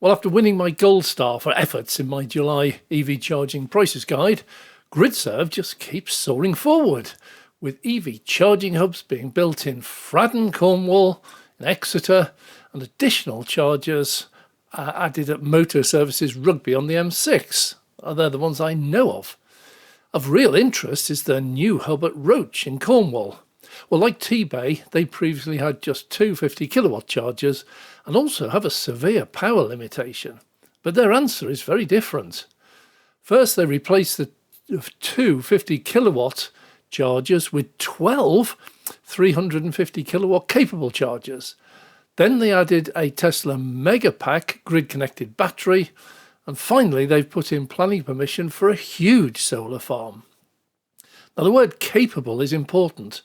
Well, after winning my gold star for efforts in my July EV charging prices guide, Gridserve just keeps soaring forward, with EV charging hubs being built in Fradden, Cornwall, in Exeter, and additional chargers added at Motor Services Rugby on the M6. They're the ones I know of. Of real interest is their new hub at Roach in Cornwall. Well, like T-Bay, they previously had just two 50 kilowatt chargers and also have a severe power limitation. But their answer is very different. First, they replaced the two 50 kilowatt chargers with 12 350 kilowatt capable chargers. Then they added a Tesla Megapack grid-connected battery. And finally, they've put in planning permission for a huge solar farm. Now, the word capable is important.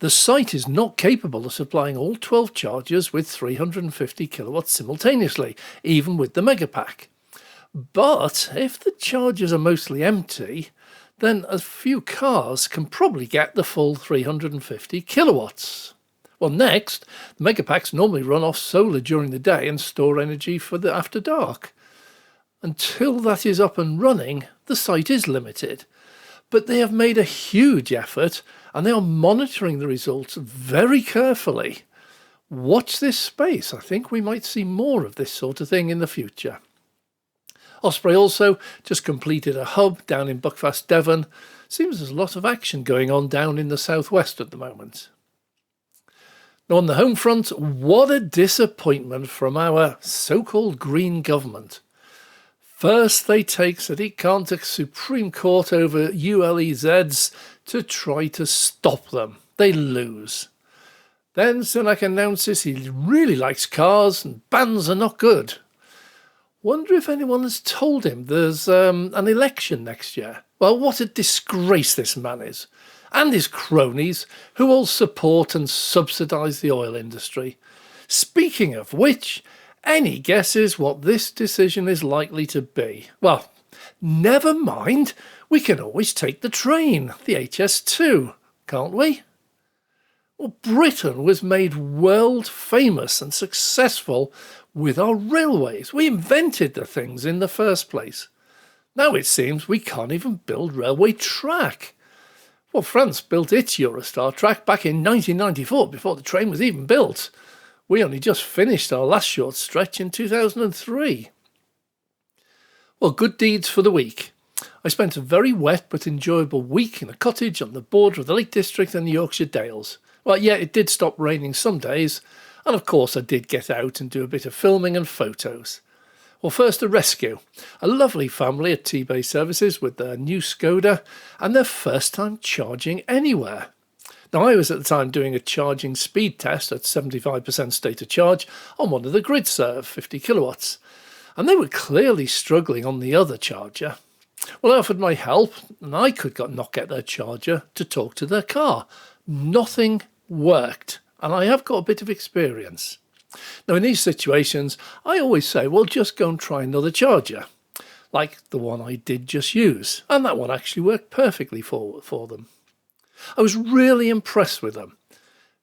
The site is not capable of supplying all 12 chargers with 350 kilowatts simultaneously, even with the Megapack. But if the chargers are mostly empty, then a few cars can probably get the full 350 kilowatts. Well, next, the Megapacks normally run off solar during the day and store energy for the after dark. Until that is up and running, the site is limited. But they have made a huge effort and they are monitoring the results very carefully. Watch this space. I think we might see more of this sort of thing in the future. Osprey also just completed a hub down in Buckfast, Devon. Seems there's a lot of action going on down in the southwest at the moment. Now on the home front, what a disappointment from our so-called Green government. First, they take Sadiq Khan to Supreme Court over ulez to try to stop them. They lose. Then Sunak announces he really likes cars and bans are not good. Wonder if anyone has told him there's an election next year. Well, what a disgrace this man is. And his cronies, who all support and subsidise the oil industry. Speaking of which, any guesses what this decision is likely to be? Well, never mind. We can always take the train, the HS2, can't we? Well, Britain was made world famous and successful with our railways. We invented the things in the first place. Now it seems we can't even build railway track. Well, France built its Eurostar track back in 1994 before the train was even built. We only just finished our last short stretch in 2003. Well, good deeds for the week. I spent a very wet but enjoyable week in a cottage on the border of the Lake District and the Yorkshire Dales. Well, yeah, it did stop raining some days, and of course I did get out and do a bit of filming and photos. Well, first a rescue. A lovely family at T-Bay Services with their new Skoda and their first time charging anywhere. Now, I was at the time doing a charging speed test at 75% state of charge on one of the Gridserve 50 kilowatts, and they were clearly struggling on the other charger. Well, I offered my help, and I could not get their charger to talk to their car. Nothing worked, and I have got a bit of experience. Now, in these situations, I always say, well, just go and try another charger, like the one I did just use, and that one actually worked perfectly for them. I was really impressed with them.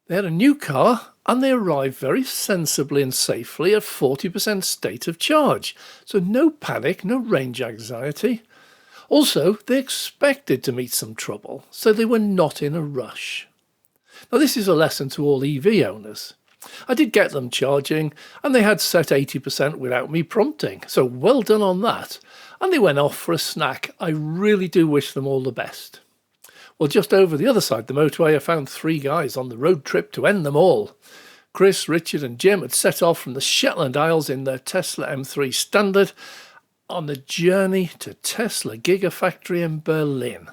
They had a new car and they arrived very sensibly and safely at 40% state of charge. So no panic, no range anxiety. Also, they expected to meet some trouble, so they were not in a rush. Now, this is a lesson to all EV owners. I did get them charging and they had set 80% without me prompting. So well done on that. And they went off for a snack. I really do wish them all the best. Well, just over the other side of the motorway, I found three guys on the road trip to end them all. Chris, Richard and Jim had set off from the Shetland Isles in their Tesla M3 Standard on the journey to Tesla Gigafactory in Berlin.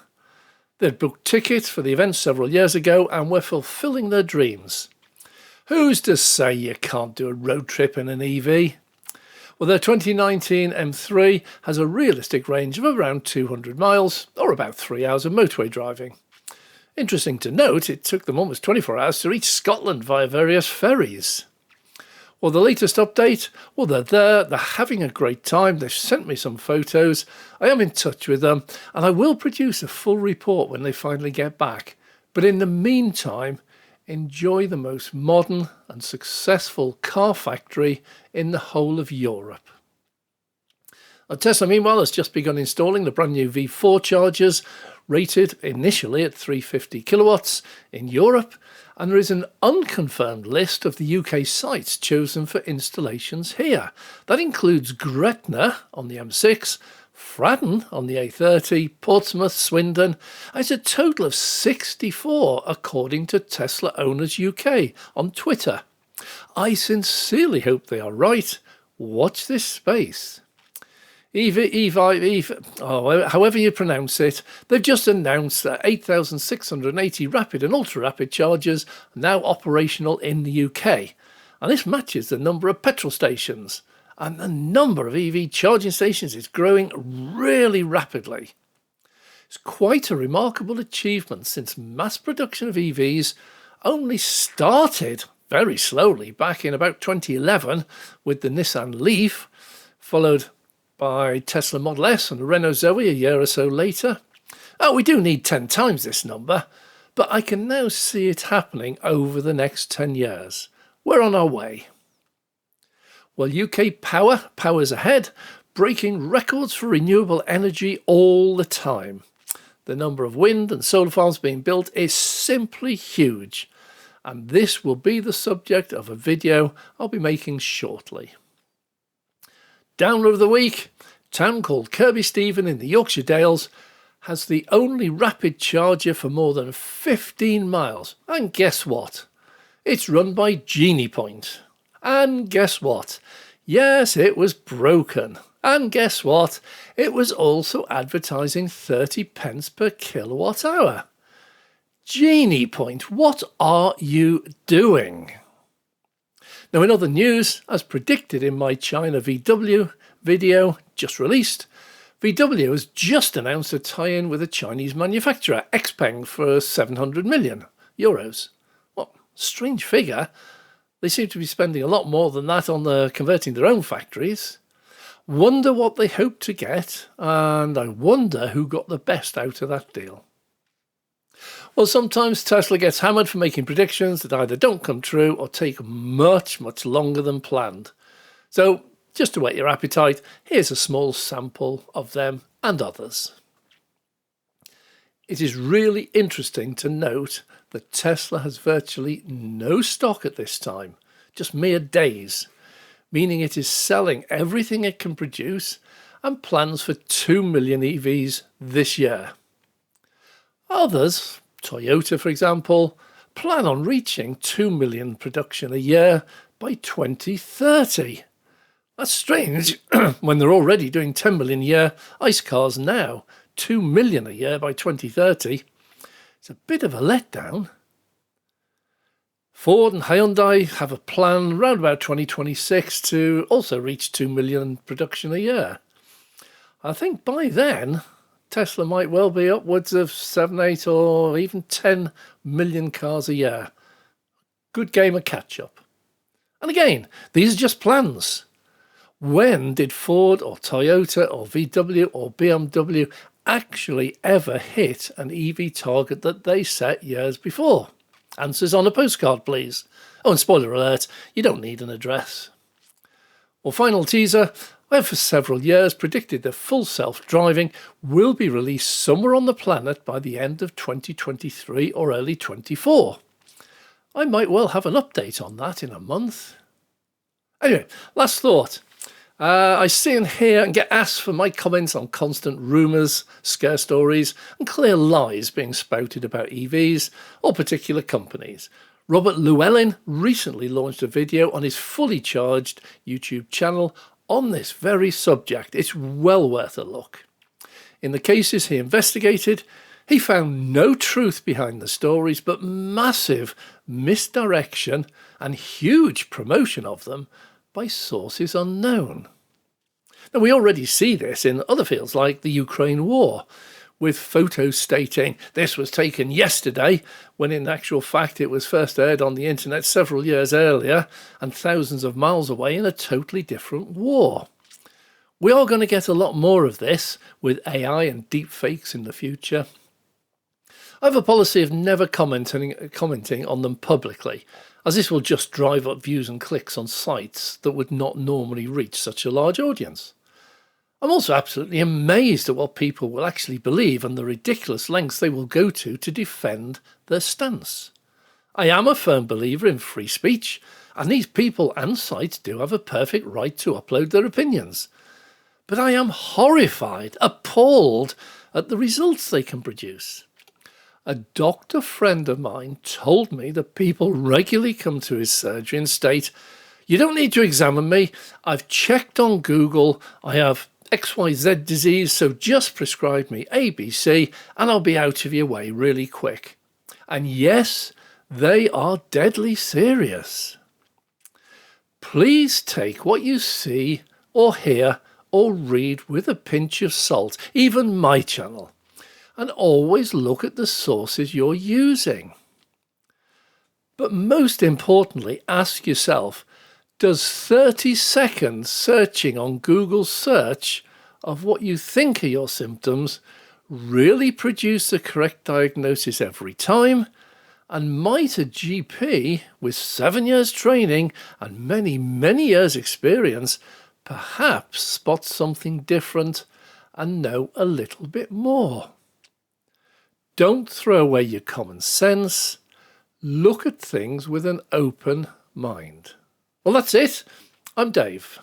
They'd booked tickets for the event several years ago and were fulfilling their dreams. Who's to say you can't do a road trip in an EV? Well, their 2019 M3 has a realistic range of around 200 miles, or about 3 hours of motorway driving. Interesting to note, it took them almost 24 hours to reach Scotland via various ferries. Well, the latest update, well, they're there, they're having a great time, they've sent me some photos, I am in touch with them, and I will produce a full report when they finally get back. But in the meantime, enjoy the most modern and successful car factory in the whole of Europe. Tesla, meanwhile, has just begun installing the brand new V4 chargers, rated initially at 350 kilowatts in Europe, and there is an unconfirmed list of the UK sites chosen for installations here. That includes Gretna on the M6, Fradden on the A30, Portsmouth, Swindon. It's a total of 64 according to Tesla Owners UK on Twitter. I sincerely hope they are right. Watch this space. However you pronounce it, they've just announced that 8,680 rapid and ultra-rapid chargers are now operational in the UK. And this matches the number of petrol stations. And the number of EV charging stations is growing really rapidly. It's quite a remarkable achievement since mass production of EVs only started very slowly back in about 2011 with the Nissan Leaf, followed by Tesla Model S and the Renault Zoe a year or so later. We do need 10 times this number, but I can now see it happening over the next 10 years. We're on our way. Well, UK powers ahead, breaking records for renewable energy all the time. The number of wind and solar farms being built is simply huge, and this will be the subject of a video I'll be making shortly. Download of the week, a town called Kirby Stephen in the Yorkshire Dales has the only rapid charger for more than 15 miles. And guess what? It's run by Genie Point. And guess what? Yes, it was broken. And guess what? It was also advertising 30 pence per kilowatt hour. Genie Point, what are you doing? Now, in other news, as predicted in my China VW video just released, VW has just announced a tie-in with a Chinese manufacturer, Xpeng, for 700 million euros. What strange figure. They seem to be spending a lot more than that on converting their own factories. Wonder what they hope to get, and I wonder who got the best out of that deal. Well, sometimes Tesla gets hammered for making predictions that either don't come true or take much, much longer than planned. So, just to whet your appetite, here's a small sample of them and others. It is really interesting to note that Tesla has virtually no stock at this time, just mere days, meaning it is selling everything it can produce and plans for 2 million EVs this year. Others, Toyota for example, plan on reaching 2 million production a year by 2030. That's strange when they're already doing 10 million a year ICE cars now, 2 million a year by 2030. It's a bit of a letdown. Ford and Hyundai have a plan around about 2026 to also reach 2 million production a year. I think by then, Tesla might well be upwards of 7, 8 or even 10 million cars a year. Good game of catch-up. And again, these are just plans. When did Ford or Toyota or VW or BMW actually ever hit an EV target that they set years before? Answers on a postcard, please. Oh, and spoiler alert, you don't need an address. Well, final teaser. I have for several years predicted that full self-driving will be released somewhere on the planet by the end of 2023 or early 24. I might well have an update on that in a month. Anyway, last thought. I see and hear and get asked for my comments on constant rumours, scare stories and clear lies being spouted about EVs or particular companies. Robert Llewellyn recently launched a video on his fully charged YouTube channel on this very subject. It's well worth a look. In the cases he investigated, he found no truth behind the stories, but massive misdirection and huge promotion of them by sources unknown. Now, we already see this in other fields like the Ukraine war, with photos stating this was taken yesterday, when in actual fact it was first aired on the internet several years earlier and thousands of miles away in a totally different war. We are going to get a lot more of this with AI and deepfakes in the future. I have a policy of never commenting on them publicly, as this will just drive up views and clicks on sites that would not normally reach such a large audience. I'm also absolutely amazed at what people will actually believe and the ridiculous lengths they will go to defend their stance. I am a firm believer in free speech, and these people and sites do have a perfect right to upload their opinions. But I am horrified, appalled at the results they can produce. A doctor friend of mine told me that people regularly come to his surgery and state, "You don't need to examine me. I've checked on Google. I have XYZ disease, so just prescribe me ABC and I'll be out of your way really quick." And yes, they are deadly serious. Please take what you see or hear or read with a pinch of salt, even my channel, and always look at the sources you're using. But most importantly, ask yourself, does 30 seconds searching on Google search of what you think are your symptoms really produce the correct diagnosis every time? And might a GP with 7 years training and many, many years experience perhaps spot something different and know a little bit more? Don't throw away your common sense. Look at things with an open mind. Well, that's it. I'm Dave.